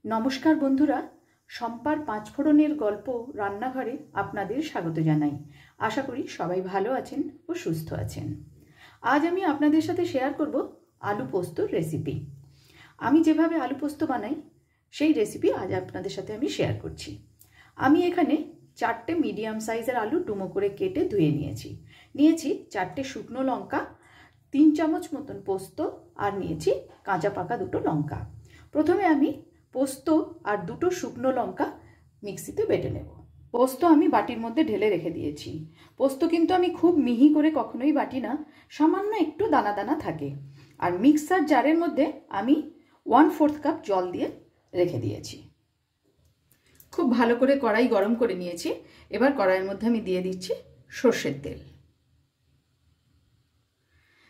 নমস্কার বন্ধুরা, শম্পার পাঁচফোড়নের গল্প রান্নাঘরে আপনাদের স্বাগত জানাই। আশা করি সবাই ভালো আছেন ও সুস্থ আছেন। আজ আমি আপনাদের সাথে শেয়ার করব আলু পোস্তর রেসিপি। আমি যেভাবে আলু পোস্ত বানাই সেই রেসিপি আজ আপনাদের সাথে আমি শেয়ার করছি। আমি এখানে 4টে মিডিয়াম সাইজের আলু ডুমো করে কেটে ধুয়ে নিয়েছি। 4টে শুকনো লঙ্কা, 3 চামচ মতন পোস্ত আর নিয়েছি কাঁচা পাকা 2টো লঙ্কা। প্রথমে আমি পোস্ত আর 2টো শুকনো লঙ্কা মিক্সিতে বেটে নেব। পোস্ত আমি বাটির মধ্যে ঢেলে রেখে দিয়েছি। পোস্ত কিন্তু আমি খুব মিহি করে কখনোই বাটি না, সামান্য একটু দানা দানা থাকে। আর মিক্সার জারের মধ্যে আমি 1/4 কাপ জল দিয়ে রেখে দিয়েছি। খুব ভালো করে কড়াই গরম করে নিয়েছি। এবার কড়াইয়ের মধ্যে আমি দিয়ে দিচ্ছি সর্ষের তেল।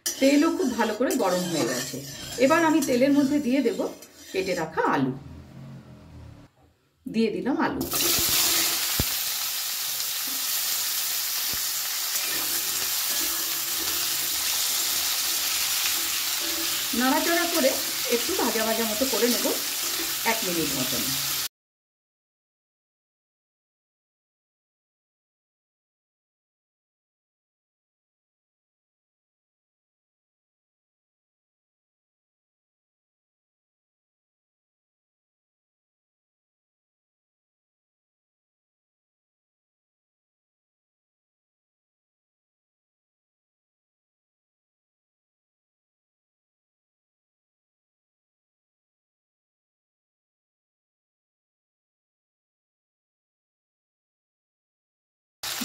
তেলও খুব ভালো করে গরম হয়ে গেছে। এবার আমি তেলের মধ্যে দিয়ে দেব কেটে রাখা আলু। দিয়ে দিলাম আলু। নাড়াচাড়া করে একটু ভাজা ভাজা মতো করে নেব 1 মিনিট মতন।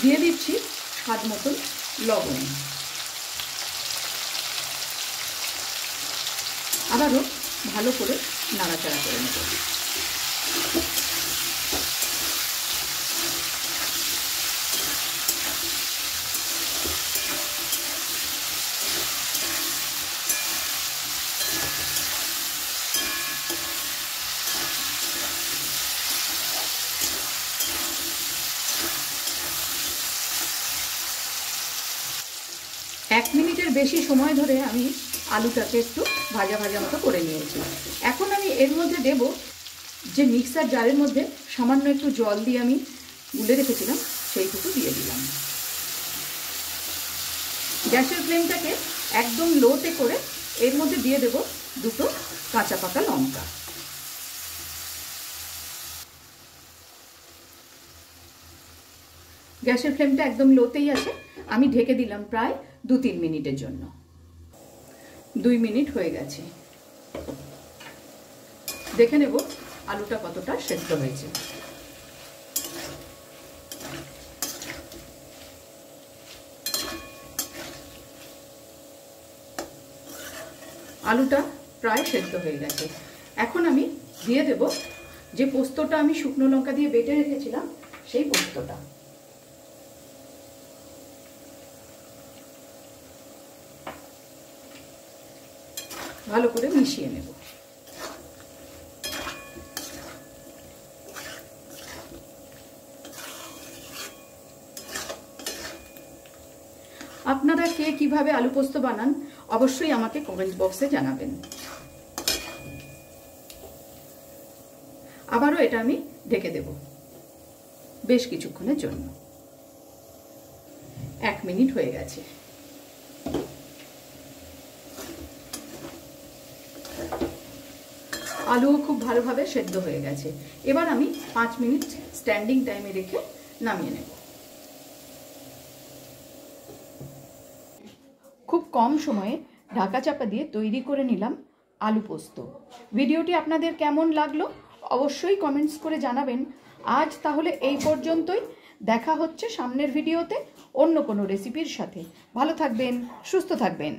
দিয়ে দিচ্ছি স্বাদ মতন লবণ। আবারও ভালো করে নাড়াচাড়া করে নেব। এক মিনিটের বেশি সময় ধরে আমি আলুটাকে একটু ভাজা ভাজা মতো করে নিয়েছি। এখন আমি এর মধ্যে দেব যে মিক্সার জারের মধ্যে সামান্য একটু জল দিয়ে আমি গুলে রেখেছিলাম, সেইটুকু দিয়ে দিলাম। গ্যাসের ফ্লেমটাকে একদম লোতে করে এর মধ্যে দিয়ে দেব 2টো কাঁচা পাকা লঙ্কা। গ্যাসের ফ্লেমটা একদম লোতেই আছে। আমি ঢেকে দিলাম প্রায় 2-3 মিনিটের জন্য। 2 মিনিট হয়ে গেছে। দেখে নেব আলুটা কতটা সেদ্ধ হয়েছে। আলুটা প্রায় সেদ্ধ হয়ে গেছে। এখন আমি দিয়ে দেব যে পোস্তটা আমি শুকনো লঙ্কা দিয়ে বেটে রেখেছিলাম, সেই পোস্তটা। ভালো করে মিশিয়ে নেব। আপনারা কে কিভাবে আলু পোস্ত বানান অবশ্যই আমাকে কমেন্ট বক্সে জানাবেন। আবারও এটা আমি ঢেকে দেব বেশ কিছুক্ষণের জন্য। 1 মিনিট হয়ে গেছে। আলুও খুব ভালোভাবে সেদ্ধ হয়ে গেছে। এবার আমি 5 মিনিট স্ট্যান্ডিং টাইমে রেখে নামিয়ে নেব। খুব কম সময়ে ঢাকা চাপা দিয়ে তৈরি করে নিলাম আলু পোস্ত। ভিডিওটি আপনাদের কেমন লাগলো অবশ্যই কমেন্টস করে জানাবেন। আজ তাহলে এই পর্যন্তই। দেখা হচ্ছে সামনের ভিডিওতে অন্য কোনো রেসিপির সাথে। ভালো থাকবেন, সুস্থ থাকবেন।